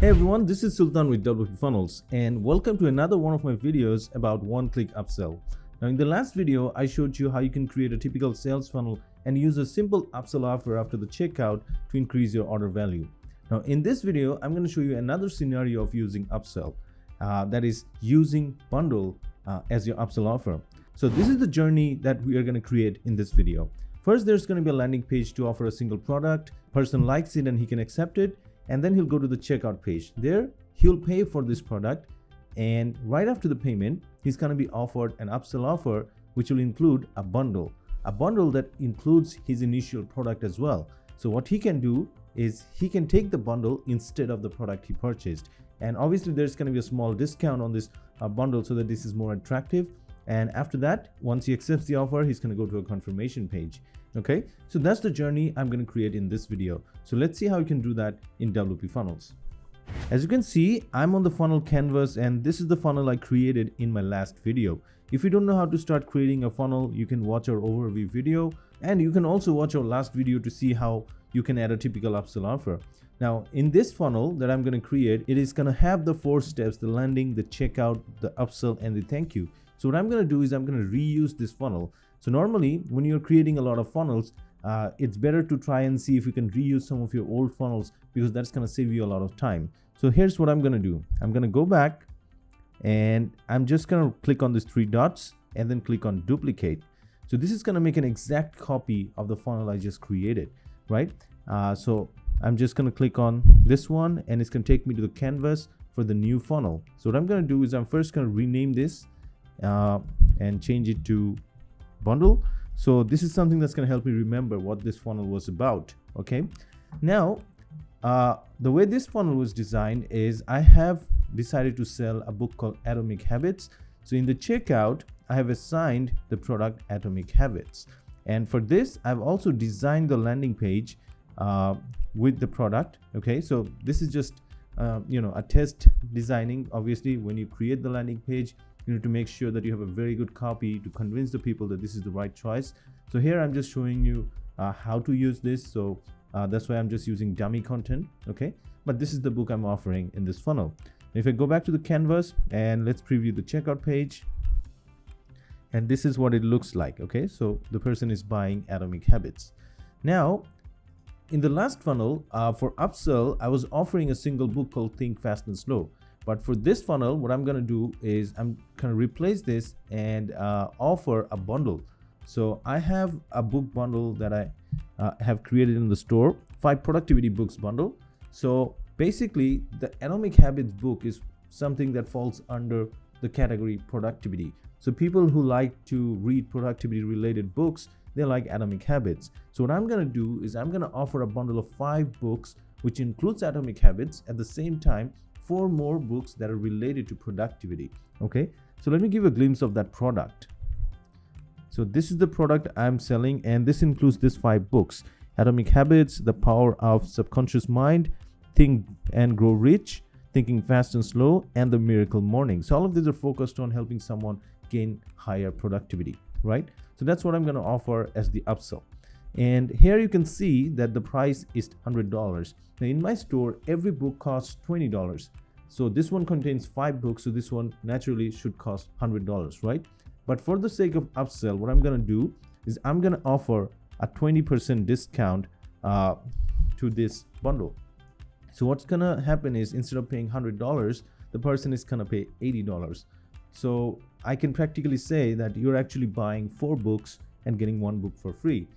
Hey everyone, this is Sultan with WPFunnels and welcome to another one of my videos about one-click upsell. Now in the last video, I showed you how you can create a typical sales funnel and use a simple upsell offer after the checkout to increase your order value. Now in this video, I'm going to show you another scenario of using upsell, that is using bundle as your upsell offer. So this is the journey that we are going to create in this video. First, there's going to be a landing page to offer a single product. Person likes it and he can accept it. And then he'll go to the checkout page. There, he'll pay for this product. And right after the payment, he's going to be offered an upsell offer, which will include a bundle that includes his initial product as well. So what he can do is he can take the bundle instead of the product he purchased. And obviously there's going to be a small discount on this bundle so that this is more attractive. And after that, once he accepts the offer, he's going to go to a confirmation page. Okay, so that's the journey I'm going to create in this video. So let's see how you can do that in WPFunnels. As you can see, I'm on the funnel canvas and this is the funnel I created in my last video. If you don't know how to start creating a funnel, you can watch our overview video and you can also watch our last video to see how you can add a typical upsell offer. Now in this funnel that I'm going to create, it is going to have the 4 steps: the landing, the checkout, the upsell, and the thank you. So what I'm going to do is I'm going to reuse this funnel. So normally when you're creating a lot of funnels, it's better to try and see if you can reuse some of your old funnels, because that's going to save you a lot of time. So here's what I'm going to do. I'm going to go back and I'm just going to click on these 3 dots and then click on duplicate. So this is going to make an exact copy of the funnel I just created, right? So I'm just going to click on this one and it's going to take me to the canvas for the new funnel. So what I'm going to do is I'm first going to rename this and change it to bundle. So this is something that's going to help me remember what this funnel was about. Okay, now the way this funnel was designed is I have decided to sell a book called Atomic Habits. So in the checkout, I have assigned the product Atomic Habits, and for this I've also designed the landing page with the product. Okay, so this is just a test designing. Obviously when you create the landing page, you need to make sure that you have a very good copy to convince the people that this is the right choice. So here I'm just showing you how to use this. So that's why I'm just using dummy content. Okay, but this is the book I'm offering in this funnel. If I go back to the canvas and let's preview the checkout page, and this is what it looks like. Okay, so the person is buying Atomic Habits. Now in the last funnel for upsell, I was offering a single book called Think Fast and Slow. But for this funnel, what I'm going to do is I'm going to replace this and offer a bundle. So I have a book bundle that I have created in the store, 5 productivity books bundle. So basically the Atomic Habits book is something that falls under the category productivity. So people who like to read productivity related books, they like Atomic Habits. So what I'm going to do is I'm going to offer a bundle of 5 books, which includes Atomic Habits. At the same time, 4 more books that are related to productivity. Okay, so let me give a glimpse of that product. So this is the product I'm selling, and this includes these 5 books: Atomic Habits, The Power of Subconscious Mind, Think and Grow Rich, Thinking Fast and Slow, and The Miracle Morning. So all of these are focused on helping someone gain higher productivity, right? So that's what I'm going to offer as the upsell. And here you can see that the price is $100. Now in my store, every book costs $20. So this one contains 5 books, so this one naturally should cost $100, right? But for the sake of upsell, what I'm going to do is I'm going to offer a 20% discount to this bundle. So what's going to happen is instead of paying $100, the person is going to pay $80. So I can practically say that you're actually buying 4 books and getting 1 book for free,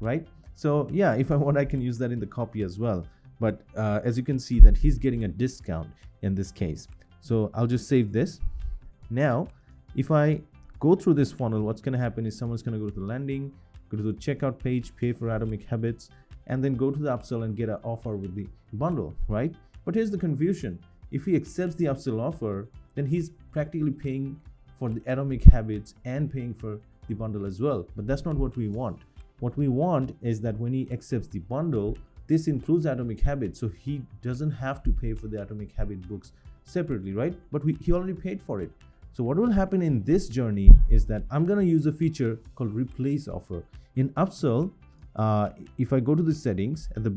right? So yeah, if I want, I can use that in the copy as well. But as you can see that he's getting a discount in this case. So I'll just save this. Now, if I go through this funnel, what's going to happen is someone's going to go to the landing, go to the checkout page, pay for Atomic Habits, and then go to the upsell and get an offer with the bundle, right? But here's the confusion. If he accepts the upsell offer, then he's practically paying for the Atomic Habits and paying for the bundle as well. But that's not what we want. What we want is that when he accepts the bundle, this includes Atomic Habits, so he doesn't have to pay for the Atomic Habit books separately, right? But he already paid for it. So what will happen in this journey is that I'm going to use a feature called replace offer. In upsell, if I go to the settings at the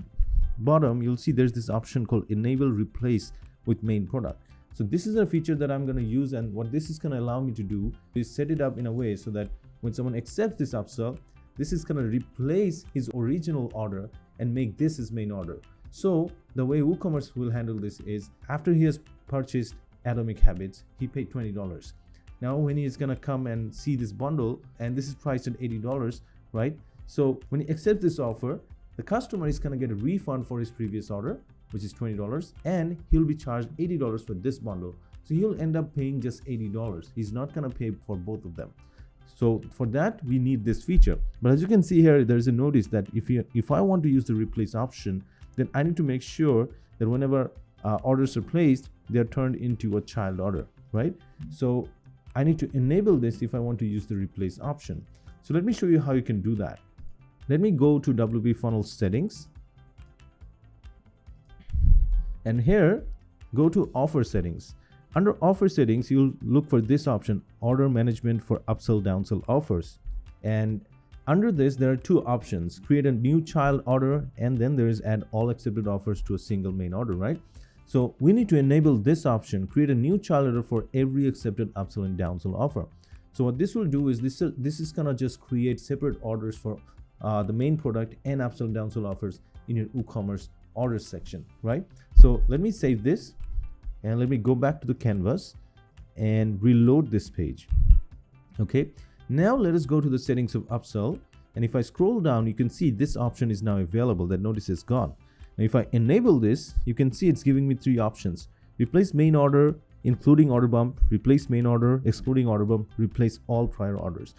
bottom, you'll see there's this option called enable replace with main product. So this is a feature that I'm going to use, and what this is going to allow me to do is set it up in a way so that when someone accepts this upsell, this is going to replace his original order and make this his main order. So the way WooCommerce will handle this is, after he has purchased Atomic Habits, he paid $20. Now when he is going to come and see this bundle, and this is priced at $80, right? So when he accepts this offer, the customer is going to get a refund for his previous order, which is $20, and he'll be charged $80 for this bundle. So he'll end up paying just $80. He's not going to pay for both of them. So for that, we need this feature. But as you can see here, there's a notice that if I want to use the replace option, then I need to make sure that whenever orders are placed, they're turned into a child order, right? So I need to enable this if I want to use the replace option. So let me show you how you can do that. Let me go to WPFunnels settings. And here, go to offer settings. Under offer settings, you'll look for this option, order management for upsell, downsell offers. And under this, there are two options, create a new child order, and then there is add all accepted offers to a single main order, right? So we need to enable this option, create a new child order for every accepted upsell and downsell offer. So what this will do is this is gonna just create separate orders for the main product and upsell and downsell offers in your WooCommerce orders section, right? So let me save this and let me go back to the canvas and reload this page. Okay, now let us go to the settings of upsell, and if I scroll down, you can see this option is now available. That notice is gone. Now if I enable this, you can see it's giving me three options: replace main order including order bump, replace main order excluding order bump, replace all prior orders.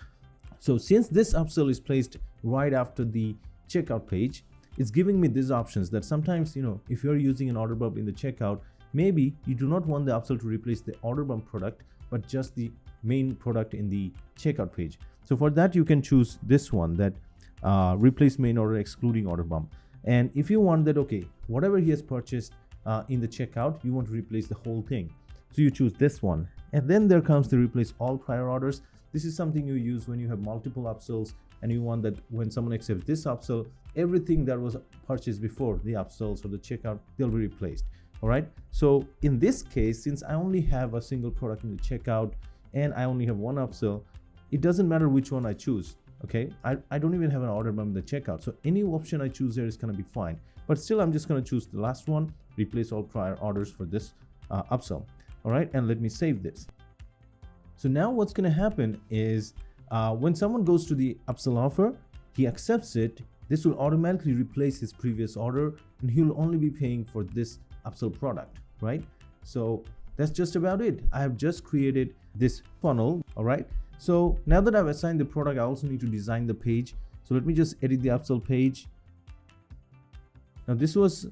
So since this upsell is placed right after the checkout page, it's giving me these options that sometimes, if you're using an order bump in the checkout, maybe you do not want the upsell to replace the order bump product, but just the main product in the checkout page. So for that, you can choose this one, that replace main order excluding order bump. And if you want that, okay, whatever he has purchased in the checkout, you want to replace the whole thing. So you choose this one. And then there comes the replace all prior orders. This is something you use when you have multiple upsells and you want that when someone accepts this upsell, everything that was purchased before the upsells or the checkout, they'll be replaced. All right. So in this case, since I only have a single product in the checkout and I only have one upsell, it doesn't matter which one I choose. Okay. I don't even have an order bump in the checkout. So any option I choose here is going to be fine. But still, I'm just going to choose the last one, replace all prior orders for this upsell. All right. And let me save this. So now what's going to happen is when someone goes to the upsell offer, he accepts it. This will automatically replace his previous order and he'll only be paying for this upsell product, right? So that's just about it. I have just created this funnel. All right. So now that I've assigned the product, I also need to design the page. So let me just edit the upsell page. Now this was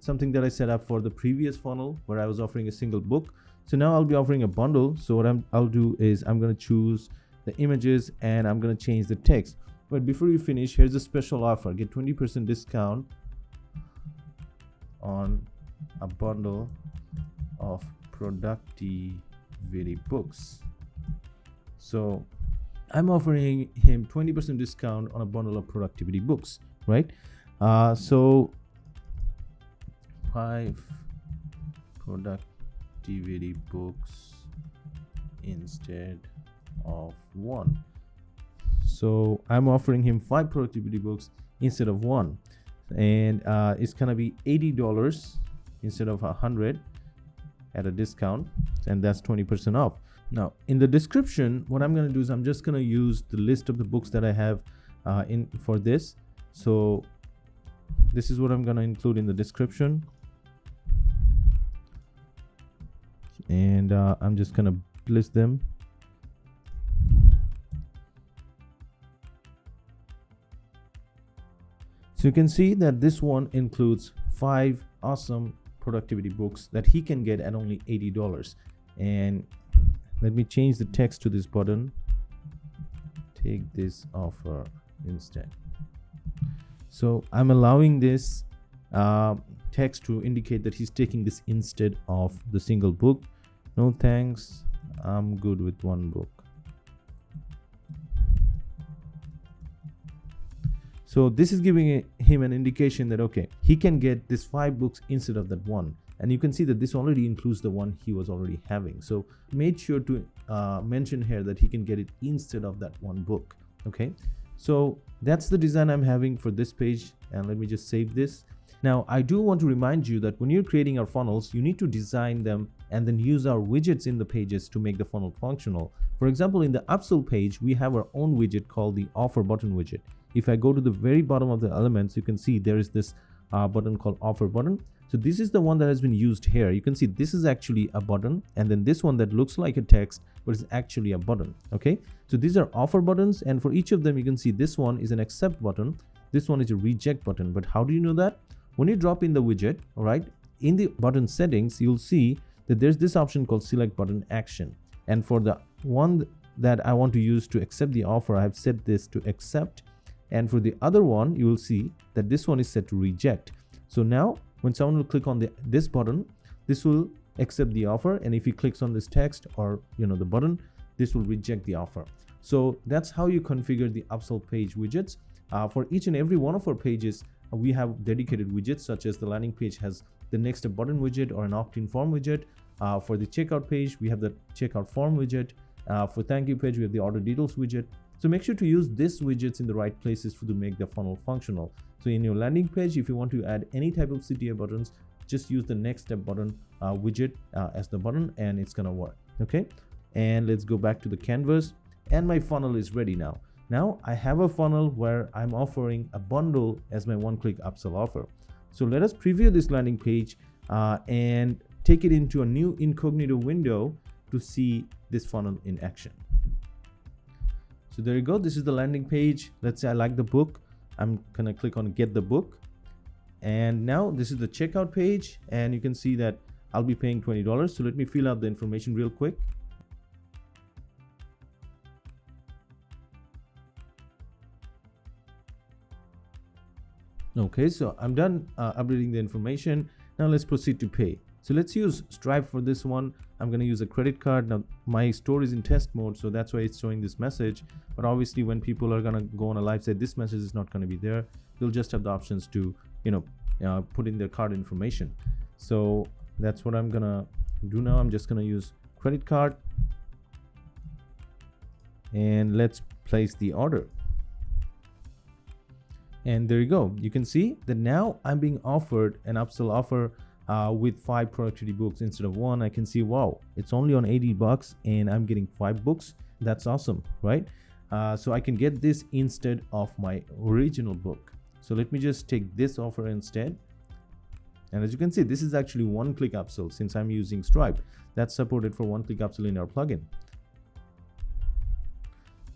something that I set up for the previous funnel where I was offering a single book. So now I'll be offering a bundle. So what I'll do is I'm going to choose the images and I'm going to change the text. But before you finish, here's a special offer. Get 20% discount on a bundle of productivity books. So I'm offering him 20% discount on a bundle of productivity books, right? So 5 productivity books instead of 1. So I'm offering him 5 productivity books instead of 1, and it's gonna be $80 instead of $100 at a discount, and that's 20% off. Now in the description, what I'm gonna do is I'm just gonna use the list of the books that I have in for this. So this is what I'm gonna include in the description, and I'm just gonna list them. So you can see that this one includes 5 awesome productivity books that he can get at only $80. And let me change the text to this button. Take this offer instead. So I'm allowing this text to indicate that he's taking this instead of the single book. No thanks, I'm good with 1 book. So this is giving him an indication that, okay, he can get this 5 books instead of that 1. and you can see that this already includes the one he was already having. So made sure to mention here that he can get it instead of that one book. Okay, so that's the design I'm having for this page, and let me just save this. Now I do want to remind you that when you're creating our funnels, you need to design them and then use our widgets in the pages to make the funnel functional. For example, in the upsell page, we have our own widget called the offer button widget. If I go to the very bottom of the elements, you can see there is this button called offer button. So this is the one that has been used here. You can see this is actually a button, and then this one that looks like a text but is actually a button. Okay, so these are offer buttons, and for each of them you can see this one is an accept button, this one is a reject button. But how do you know that? When you drop in the widget, all right, in the button settings, you'll see that there's this option called select button action, and for the one that I want to use to accept the offer, I have set this to accept, and for the other one you will see that this one is set to reject. So now when someone will click on this button, this will accept the offer, and if he clicks on this text or the button, this will reject the offer. So that's how you configure the upsell page widgets. For each and every one of our pages, we have dedicated widgets, such as the landing page has the next step button widget or an opt-in form widget. For the checkout page, we have the checkout form widget. For thank you page, we have the order details widget. So make sure to use these widgets in the right places to make the funnel functional. So in your landing page, if you want to add any type of CTA buttons, just use the next step button widget as the button, and it's gonna work. Okay, and let's go back to the canvas, and my funnel is ready now. Now I have a funnel where I'm offering a bundle as my one-click upsell offer. So let us preview this landing page and take it into a new incognito window to see this funnel in action. So there you go, this is the landing page. Let's say I like the book, I'm gonna click on get the book, and now this is the checkout page, and you can see that I'll be paying $20. So let me fill out the information real quick. Okay, so I'm done updating the information. Now let's proceed to pay. So let's use Stripe for this one. I'm going to use a credit card. Now my store is in test mode, so that's why it's showing this message. But obviously when people are going to go on a live site, this message is not going to be there. They'll just have the options to put in their card information. So that's what I'm going to do now. I'm just going to use credit card, and let's place the order. And there you go. You can see that now I'm being offered an upsell offer with 5 productivity books instead of 1. I can see, wow, it's only on $80 and I'm getting 5 books. That's awesome, right? So I can get this instead of my original book. So let me just take this offer instead. And as you can see, this is actually one-click upsell since I'm using Stripe. That's supported for one-click upsell in our plugin.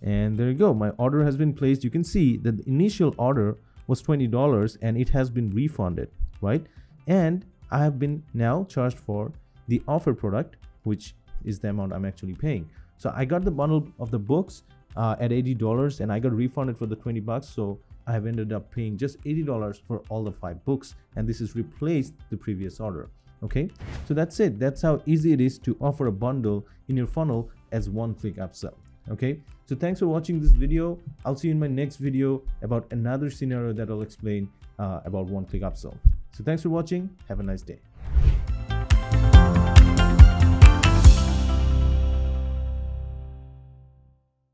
And there you go, my order has been placed. You can see that the initial order was $20 and it has been refunded, right? And I have been now charged for the offer product, which is the amount I'm actually paying. So I got the bundle of the books at $80 and I got refunded for the $20. So I have ended up paying just $80 for all the 5 books, and this has replaced the previous order. Okay, so that's it. That's how easy it is to offer a bundle in your funnel as one-click upsell. Okay, so thanks for watching this video. I'll see you in my next video about another scenario that I'll explain about one-click upsell. So thanks for watching. Have a nice day.